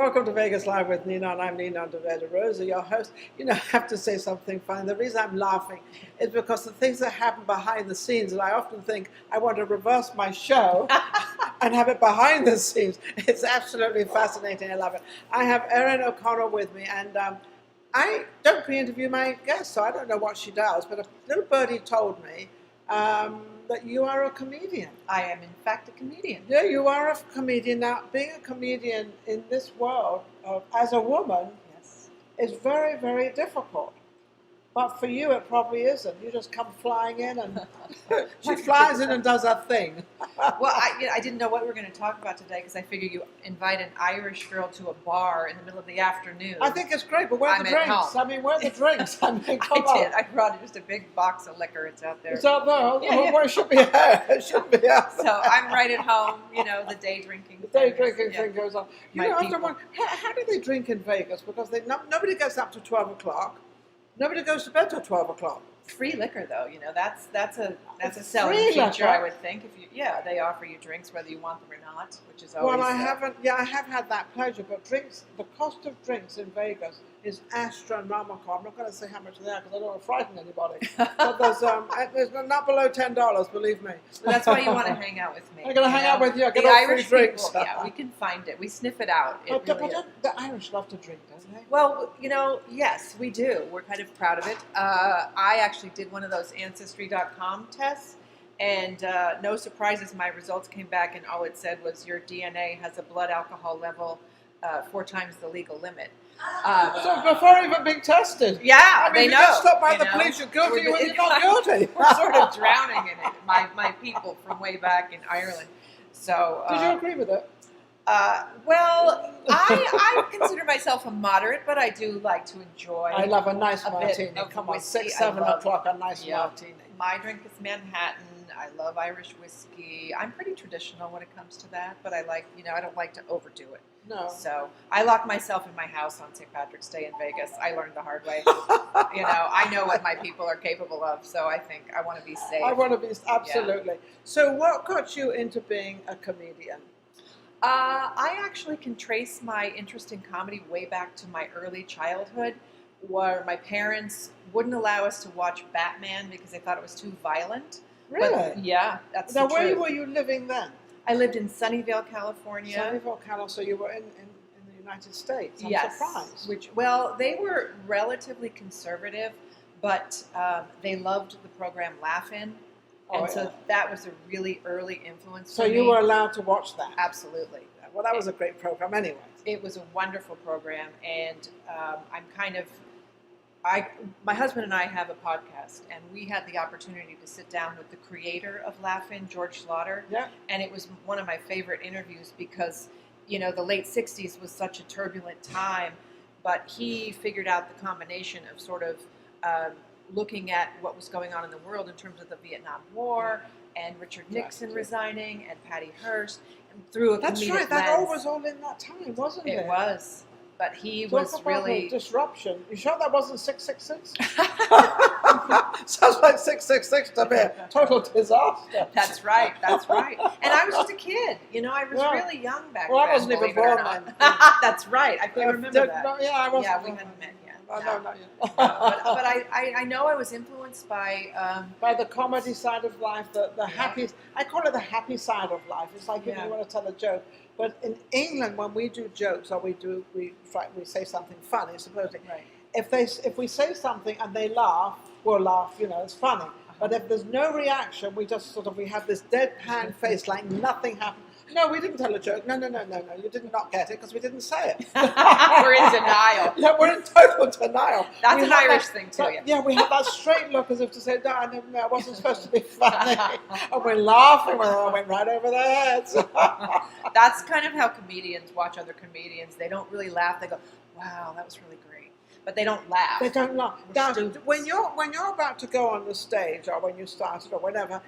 Welcome to Vegas Live with Ninon. I'm Ninon de Rosa, your host. I have to say something funny. The reason I'm laughing is because the things that happen behind the scenes, and I often think I want to reverse my show and have it behind the scenes. It's absolutely fascinating. I love it. I have Erin O'conner with me, and I don't pre-interview my guests, so I don't know what she does, but a little birdie told me that you are a comedian. I am, in fact, a comedian. Yeah, you are a comedian. Now, being a comedian in this world, as a woman, Yes. is very, very difficult. But for you, it probably isn't. You just come flying in, and she flies in and does her thing. Well, I didn't know what we were going to talk about today because I figured you invite an Irish girl to a bar in the middle of the afternoon. I think it's great, but where are the drinks? Home. I mean, where are the drinks? I mean, come I did. on. I brought just a big box of liquor. It's out there. It's out there. Yeah. Well, it should be here. It should be out there. So I'm right at home. The day drinking. The day drinking thing goes on. My I people. wonder, how do they drink in Vegas? Because nobody gets up to 12 o'clock. Nobody goes to bed till 12 o'clock. Free liquor, though, that's a selling Free feature, liquor? I would think. They offer you drinks whether you want them or not, which is always. Well, I haven't. Yeah, I have had that pleasure, but the cost of drinks in Vegas is astronomical. I'm not going to say how much they are because I don't want to frighten anybody. But there's not below $10, believe me. That's why you want to hang out with me. I'm going to hang out with you. I get The all Irish free drinks. people, yeah, we can find it. We sniff it out. The Irish love to drink, don't they? Well, yes, we do. We're kind of proud of it. I actually did one of those Ancestry.com tests, and no surprises, my results came back, and all it said was your DNA has a blood alcohol level 4 times the legal limit. So before even being tested. Yeah, I mean, they you know. get stopped by the police, you're guilty when you're not guilty. We're sort of drowning in it. My people from way back in Ireland. So. Did you agree with it? Well, I consider myself a moderate, but I do like to enjoy. I love a nice a bit martini. of Come on, whiskey. 6, 7 I love- o'clock, a nice Yeah. martini. My drink is Manhattan. I love Irish whiskey. I'm pretty traditional when it comes to that, but I don't like to overdo it. No. So I lock myself in my house on St. Patrick's Day in Vegas. I learned the hard way. I know what my people are capable of, so I think I want to be safe. I want to be, absolutely. So what got you into being a comedian? I actually can trace my interest in comedy way back to my early childhood, where my parents wouldn't allow us to watch Batman because they thought it was too violent. Really? But, yeah, that's Now, the where truth. were you living then? I lived in Sunnyvale, California. Sunnyvale, California. So you were in the United States. I'm Yes. surprised. They were relatively conservative, but they loved the program Laugh-In. And so that was a really early influence So for me. you were allowed to watch that? Absolutely. Well, that was a great program anyway. It was a wonderful program, and my husband and I have a podcast, and we had the opportunity to sit down with the creator of Laugh-In, George Slaughter, Yeah. and it was one of my favorite interviews because, the late 60s was such a turbulent time, but he figured out the combination of sort of looking at what was going on in the world in terms of the Vietnam War and Richard Nixon resigning and Patty Hearst, and through a That's comedic right. That lens. all was all in that time, wasn't it? It was. But he Talk was about really... a disruption. You sure that wasn't 666? Sounds like 666 to me. Total disaster. That's right. And I was just a kid. I was really young back then. Well, I wasn't even believe it or born not. then. That's right. I can remember that. No, yeah, I wasn't. Yeah, we hadn't met yet. No, not yet. But I know I was influenced by... By the comedy side of life, the happy, I call it the happy side of life. It's like if you want to tell a joke. But in England, when we do jokes or we say something funny, supposedly, Right. if we say something and they laugh, we'll laugh, it's funny. But if there's no reaction, we just we have this deadpan face like nothing happened. No, we didn't tell a joke. No, you did not get it because we didn't say it. We're in denial. Yeah, we're in total denial. That's an Irish thing too, yeah. Yeah, we have that straight look as if to say, no, I wasn't supposed to be funny. And we're laughing when it went right over their heads. That's kind of how comedians watch other comedians. They don't really laugh. They go, wow, that was really great. But they don't laugh. They don't laugh. We're Now, students. when you're about to go on the stage or when you started or whatever,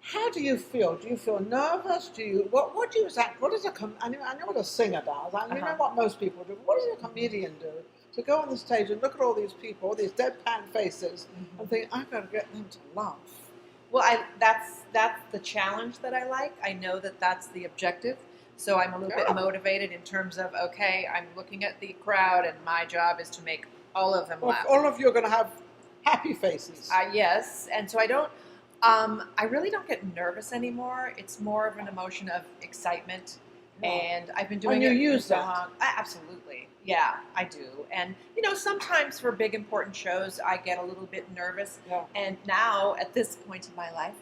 how do you feel? Do you feel nervous? What do you say? I know what a singer does. You know what most people do. What does a comedian do? To go on the stage and look at all these people, all these deadpan faces, and think, I've got to get them to laugh. Well, that's the challenge that I like. I know that that's the objective. So I'm a little bit motivated in terms of, okay, I'm looking at the crowd and my job is to make all of them laugh. All of you are going to have happy faces. Yes, and so I really don't get nervous anymore. It's more of an emotion of excitement. And I've been doing and it you for use so that. long. Absolutely. Yeah, I do. And, sometimes for big, important shows, I get a little bit nervous. Yeah. And now, at this point in my life,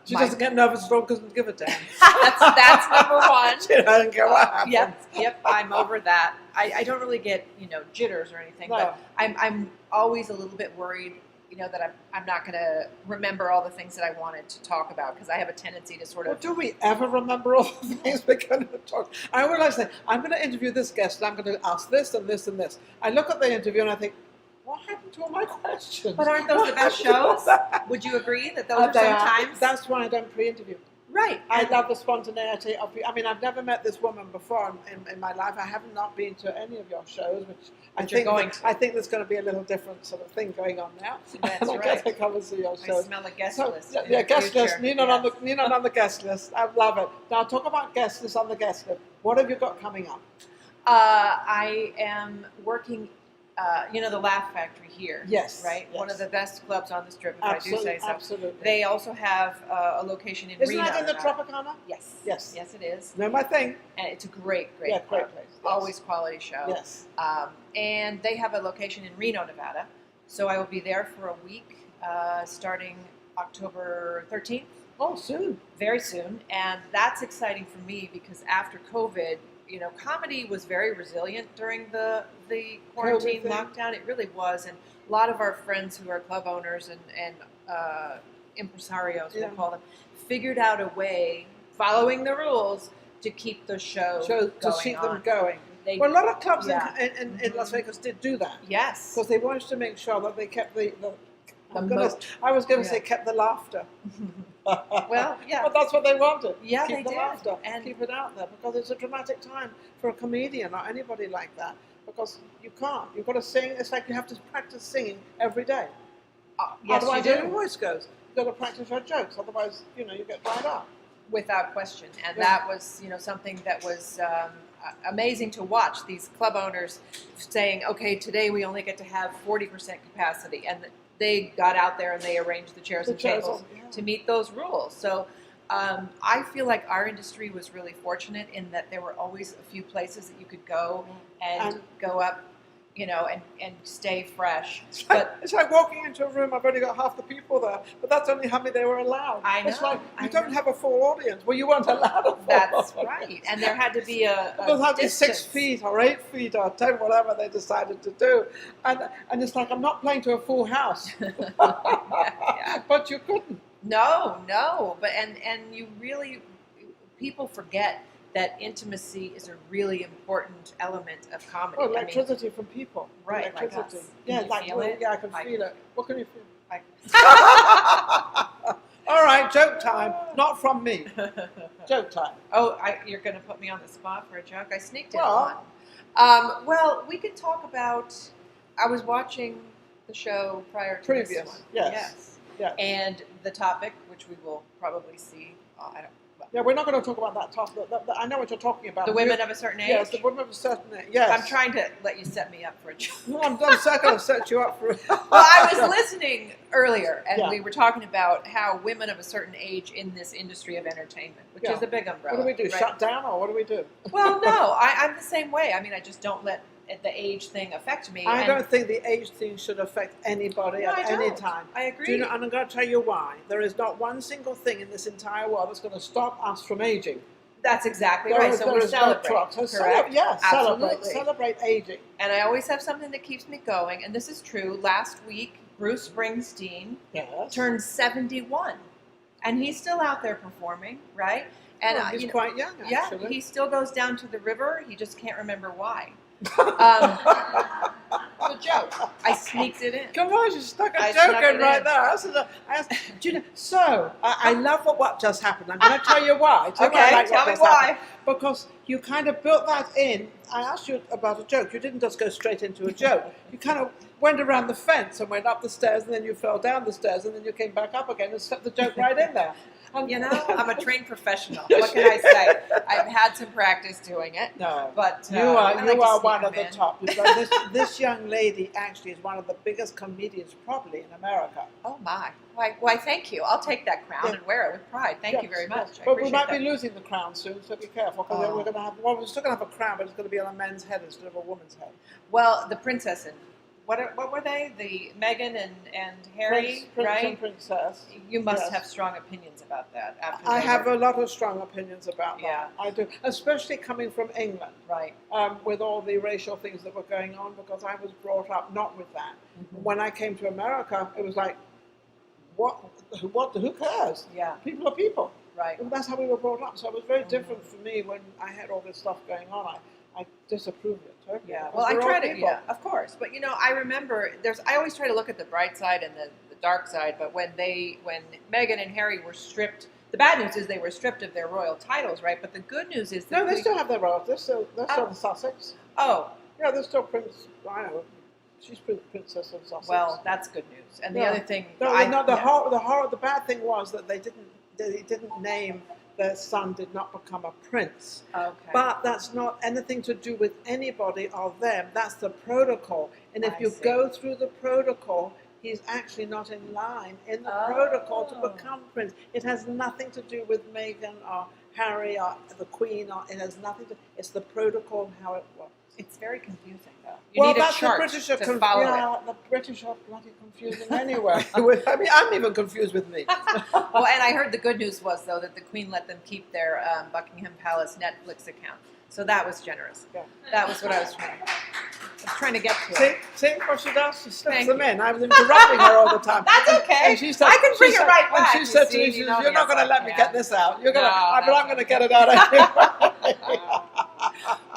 She doesn't get nervous at all because give a damn. that's number one. She doesn't care what happens. Yep, I'm over that. I don't really get, jitters or anything, but I'm always a little bit worried, that I'm not going to remember all the things that I wanted to talk about, because I have a tendency to sort of... Well, do we ever remember all the things we're going to talk? I always like to say, I'm going to interview this guest and I'm going to ask this and this and this. I look at the interview and I think, what happened to all my questions? But aren't those the best shows? Would you agree that those are sometimes... That's why I don't pre-interview. Right. I love the spontaneity of... I mean, I've never met this woman before in my life. I have not been to any of your shows, which I think there's going to be a little different sort of thing going on now. That's I guess I come and see your shows. I smell a guest list. Yeah, guest list. Ninon on the guest list. I love it. Now, talk about guest list on the guest list. What have you got coming up? I am working... the Laugh Factory here. Yes. Right? Yes. One of the best clubs on the Strip, if Absolutely, I do say so. Absolutely. They also have a location in Reno. Isn't that in the Tropicana? Yes. Yes. Yes, it is. Know my thing. And it's a great great club. place. Yes. Always quality show. Yes. And they have a location in Reno, Nevada. So I will be there for a week, starting October 13th. Oh, soon. Very soon. And that's exciting for me because after COVID, comedy was very resilient during the quarantine lockdown. It really was. And a lot of our friends who are club owners and impresarios, we'll call them, figured out a way, following the rules, to keep the show going to keep them on. going. A lot of clubs in Las Vegas did do that. Yes. Because they wanted to make sure that they kept I was going to say kept the laughter. Well, yeah. But that's what they wanted. Yeah, keep they the did. laughter. And keep it out there, because it's a dramatic time for a comedian or anybody like that. Because you can't. You've got to sing. It's like you have to practice singing every day. Yes, otherwise, you do. your voice goes. You've got to practice your jokes. Otherwise, you get dried up. Without question. And that was, something that was amazing to watch. These club owners saying, okay, today we only get to have 40% capacity. And they got out there and they arranged the chairs and tables to meet those rules. So I feel like our industry was really fortunate in that there were always a few places that you could go and go up, and stay fresh. It's like walking into a room, I've only got half the people there, but that's only how many they were allowed. I know. It's like you don't have a full audience. Well, you weren't allowed a full That's audience. right. And there had to be a there had to be 6 distance. feet or 8 feet or 10, whatever they decided to do. And it's like, I'm not playing to a full house. Yeah. But you couldn't. No. But and you really, people forget that intimacy is a really important element of comedy. Oh, electricity from people. Right, Electricity. like us. Can you feel it? Yeah, I can feel it. What can you feel? Like, All right, joke time. Not from me. Joke time. oh, you're going to put me on the spot for a joke? I sneaked in Well. one. Well, we could talk about, I was watching the show prior to this one. Yes. And the topic, which we will probably see, Yeah, we're not going to talk about that topic. I know what you're talking about. the women of a certain age. Yes, the women of a certain age. Yes. I'm trying to let you set me up for a joke. No, I'm going to set you up for it. Well, I was listening earlier, and Yeah. we were talking about how women of a certain age in this industry of entertainment, which is a big umbrella. What do we do? right? Shut down, or what do we do? Well, no, I'm the same way. I mean, I just don't let the age thing affect me. I and don't think the age thing should affect anybody No, at I any don't. time. I agree. Do you know, and I'm going to tell you why. There is not one single thing in this entire world that's going to stop us from aging. That's exactly There right. is- So there we is no celebrate, truck. So correct? Absolutely. Celebrate aging. And I always have something that keeps me going, and this is true. Last week, Bruce Springsteen Yes. turned 71, and he's still out there performing, right? And Well, he's quite young, yeah, actually. he still goes down to the river. He just can't remember why. The joke. I sneaked it in. Come on, you stuck a I joke snuck in it right in. there. Do you know, so, I love what just happened. I'm going to tell you why. Okay, tell me just why. happened. Because you kind of built that in. I asked you about a joke. You didn't just go straight into a joke. You kind of went around the fence and went up the stairs, and then you fell down the stairs, and then you came back up again and stuck the joke right in there. You know, I'm a trained professional. What can I say? I've had some practice doing it. No, but you are I like to sneak one of them the in. top. This young lady actually is one of the biggest comedians probably in America. Oh my! Why? Thank you. I'll take that crown and wear it with pride. Thank you very much. Yes. I But we might appreciate be losing the crown soon, so be careful because Oh. we're going to have. Well, we're still going to have a crown, but it's going to be on a men's head instead of a woman's head. Well, the princess and what were they? The Meghan and Harry, Prince right? and princess. You must Yes. have strong opinions about that. After I they have were- a lot of strong opinions about that. Yeah. I do, especially coming from England. right. With all the racial things that were going on, because I was brought up not with that. Mhm. When I came to America, it was like, who cares? Yeah. People are people. Right. And that's how we were brought up. So it was very Mhm. different for me when I had all this stuff going on. I disapproved it totally. Yeah. because Well, I we're all try to. people. Yeah, of course. But you know, I remember I always try to look at the bright side and the dark side. But when Meghan and Harry were stripped, the bad news is they were stripped of their royal titles, right? But the good news is that No, they still have their royals. They're still the Sussex. Oh, Yeah, they're still Prince. I know. She's Princess of Sussex. well, that's good news. And the Yeah. other thing, The bad thing was that they didn't name their son. Did not become a prince. Okay. But that's not anything to do with anybody or them. That's the protocol. And if I you see. go through the protocol, he's actually not in line in the protocol to become prince. It has nothing to do with Meghan or Harry or the Queen. Or it has nothing to. It's the protocol and how it works. It's very confusing, though. You need a that's chart the British are to follow it. the British are bloody confusing anyway. I mean, I'm even confused with me. Well, and I heard the good news was, though, that the Queen let them keep their Buckingham Palace Netflix account. So that was generous. Yeah. That was what I was trying to get to. See what she does? She slips Thank them you. in. I was interrupting her all the time. That's okay. And she said, I can bring it right back. And she said to me, You she see, said, you "You're know, not going to yes, let I me can. get this out. You're going to, No, but I'm going to that's get it out anyway."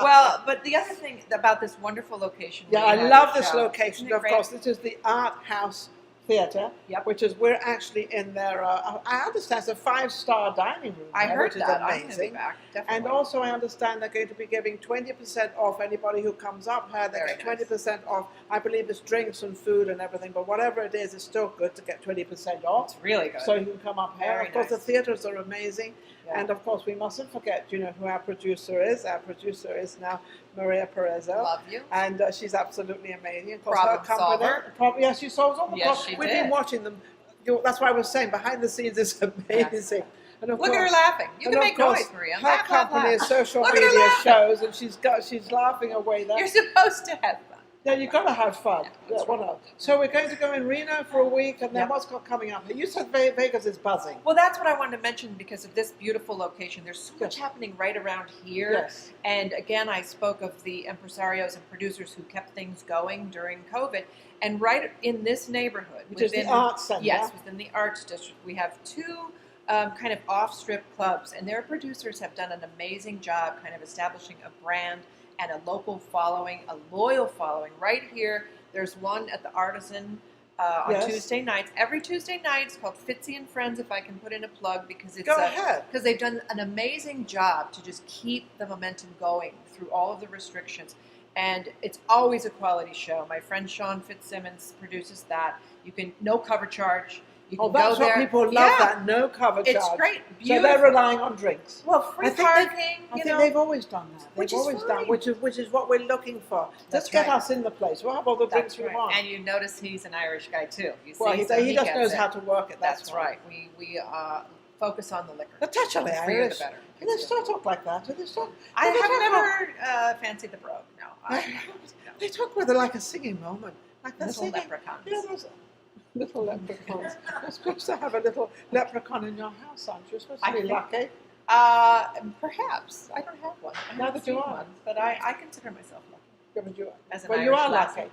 Well, but the other thing about this wonderful location. Yeah, where you I had love your this show, location. isn't it Of great? course, this is the Art House Theatre, Yep. which is we're actually in their. I understand it's a 5-star dining room. I there, heard which is that. I'm going to be amazing. back. Definitely. And also, I understand they're going to be giving 20% off anybody who comes up here. They Very get nice. 20% off. I believe it's drinks and food and everything, but whatever it is, it's still good to get 20% off. it's really good. So you can come up here. Very Of course, nice. the theatres are amazing. Yeah. And of course, we mustn't forget, who our producer is. Our producer is now Maria Pureza. Love you. And she's absolutely amazing. Of course, Problem her company. solver. Yes, she solves all the Yes, problems. she We've did. been watching them. That's why I was saying behind the scenes is amazing. And of Look at course, her laughing. You and can of make course, noise, Maria. Her Laugh, laugh, company laugh. is social Look at her media laughing. shows, and she's laughing away there. You're supposed to have fun. Yeah, you've got to have fun. Yeah, Yeah, that's what else? So we're going to go in Reno for a week, and then Yep. what's coming up? You said Vegas is buzzing. Well, that's what I wanted to mention because of this beautiful location. There's so much Yes. happening right around here. Yes. And again, I spoke of the impresarios and producers who kept things going during COVID. And right in this neighborhood, Which is the Arts Center. Yes, within the Arts District, we have two kind of off-strip clubs, and their producers have done an amazing job kind of establishing a brand and a local following, a loyal following. Right here, there's one at the Artisan on Yes. Tuesday nights. Every Tuesday night, it's called Fitzy and Friends, if I can put in a plug, because it's Go ahead. because they've done an amazing job to just keep the momentum going through all of the restrictions. And it's always a quality show. My friend Sean Fitzsimmons produces that. You can no cover charge. You can Oh, that's go what there. people love, Yeah, that no cover charge. it's great. So Beautiful. they're relying on drinks. Well, free I think parking. I you think know, they've always done that. Which They've is always fine. done, which is what we're looking for. That's Let's get right. us in the place. We'll have all the drinks that's we right. want. And you notice he's an Irish guy too. You see, Well, he so just gets knows it. how to work it. That's why. right. We focus on the liquor. The touch of The the freer Irish. the better. Do they still talk like that? Do they still? I do they have talk never fancied the brogue. No, They talk with it like a singing moment, like they're little singing. leprechauns. Yeah, those little leprechauns. You're supposed to have a little leprechaun in your house, aren't you? You're supposed to I be think- lucky. Perhaps I don't have one. I Neither haven't do seen I. one, but I consider myself lucky Yeah, but you are. as an Well, Irish you are lassie. lucky.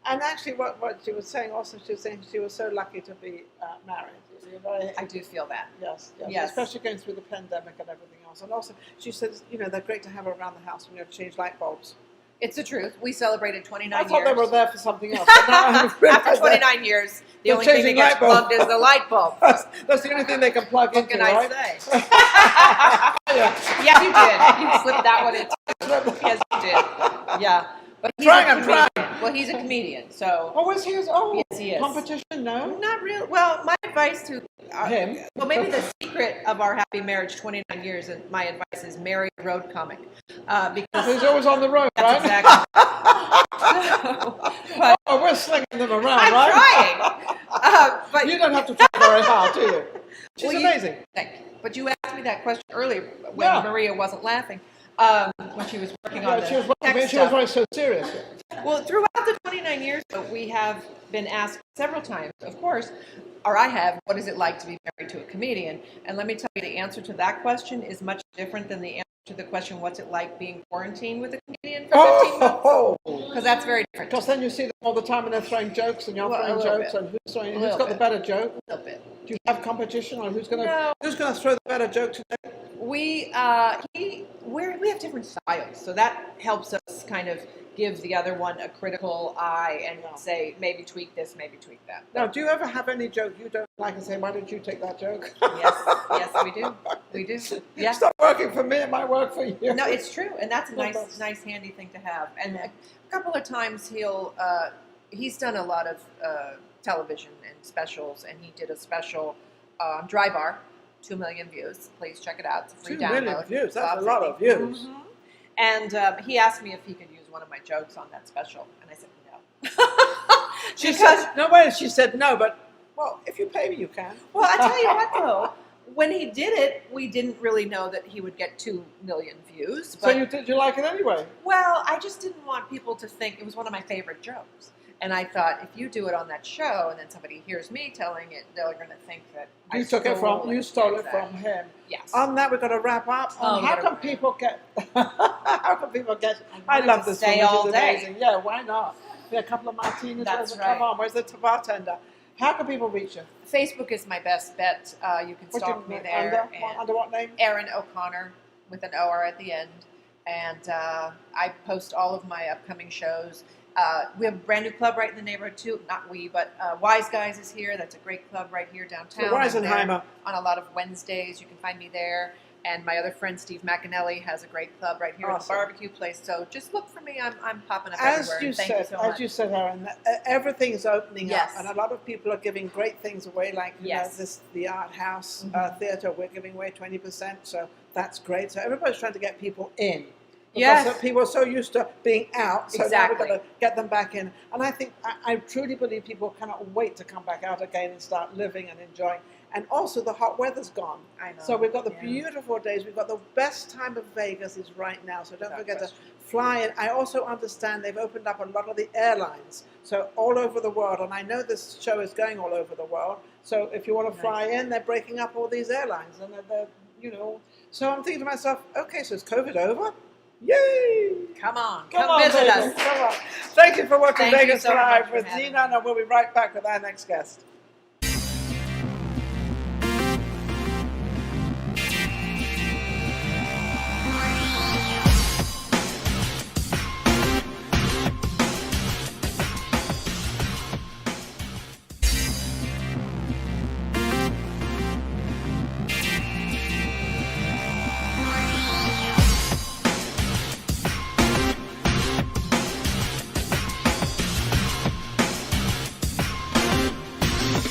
And actually, what she was saying also, she was saying she was so lucky to be married. You're very, I do feel that. yes, Yes. especially going through the pandemic and everything else. And also, she says, they're great to have around the house when you have to change light bulbs. It's the truth. We celebrated 29 I years. thought they were there for something else. But now I've realized After 29 years, the They're only thing that changing gets light bulbs. plugged is the light bulb. that's the only thing they can plug What into, can I right? say? Yeah. Yes, you did. You slipped that one in. Yes, you did. Yeah. But he's I'm a trying. comedian. Well, he's a comedian, so Oh, was he? Oh, yes, he is. competition? No. Not real. Well, my advice to Him? Well, maybe the secret of our happy marriage, 29 years, and my advice is marry a road comic, because He's always on the road, that's right? exactly. But Oh, we're slinging them around, I'm right? trying. But You don't have to try very hard, do you? She's Well, amazing. Thank you. But you asked me that question earlier when Yeah. Maria wasn't laughing, when she was working on Yeah, the she was text she was stuff. very so serious. Well, throughout the 29 years, though, we have been asked several times, of course, or I have, what is it like to be married to a comedian? And let me tell you, the answer to that question is much different than the answer to the question, what's it like being quarantined with a comedian for 15 months? Oh, Because that's very different. because then you see them all the time and they're throwing jokes and you're Well, a throwing little jokes bit. and who's Little got the bit. better joke? A little bit. Do you have competition on who's No. gonna throw the better joke today? We have different styles, so that helps us kind of give the other one a critical eye and say maybe tweak this, maybe tweak that. Now, do you ever have any joke you don't like and say, why did you take that joke? Yes, we do. Yeah. It's not working for me, it might work for you. No, it's true, and that's a nice, handy thing to have. And a couple of times he's done a lot of television and specials, and he did a special Dry Bar, 2 million views. Please check it out. It's a free 2 download. million views, that's Bob a lot of views. Mm-hmm. And he asked me if he could use one of my jokes on that special, and I said no. She said, no way, she said no, but, well, if you pay me, you can. Well, I tell you what, though, when he did it, we didn't really know that he would get 2 million views. But, So did you like it anyway? Well, I just didn't want people to think it was one of my favorite jokes. And I thought, if you do it on that show, and then somebody hears me telling it, they're going to think that You stole it from him. Yes. On that, we're going to wrap up. How can people get? I love this stay woman. all She's day. amazing. Yeah, why not? Yeah, a couple of martinis. That's Come right. on, where's the bartender? How can people reach you? Facebook is my best bet. You can stalk me there. Under what name? Erin O'Conner with an OR at the end. And I post all of my upcoming shows. We have a brand new club right in the neighborhood too. Not we, but Wise Guys is here. That's a great club right here downtown. So Weisenheimer. On a lot of Wednesdays, you can find me there. And my other friend Steve McAnally has a great club right here at the barbecue place. So just look for me. I'm popping up everywhere. Thank you so much. As you said, Erin, everything is opening Yes. up, and a lot of people are giving great things away. Like the art house theater, we're giving away 20%. So that's great. So everybody's trying to get people in. Because people are so used to being out, so now we've got to get them back in. And I think, I truly believe people cannot wait to come back out again and start living and enjoying. And also the hot weather's gone. I know. So we've got the beautiful days. We've got the best time of Vegas is right now. So don't forget to fly in. I also understand they've opened up a lot of the airlines. So all over the world. And I know this show is going all over the world. So if you want to fly in, they're breaking up all these airlines. And they're so I'm thinking to myself, okay, so is COVID over? Yay! Come on, Come visit Vegas. us. Come on. Thank you for watching Thank you Vegas so Live much for with having Ninon, and we'll be right back with our next guest.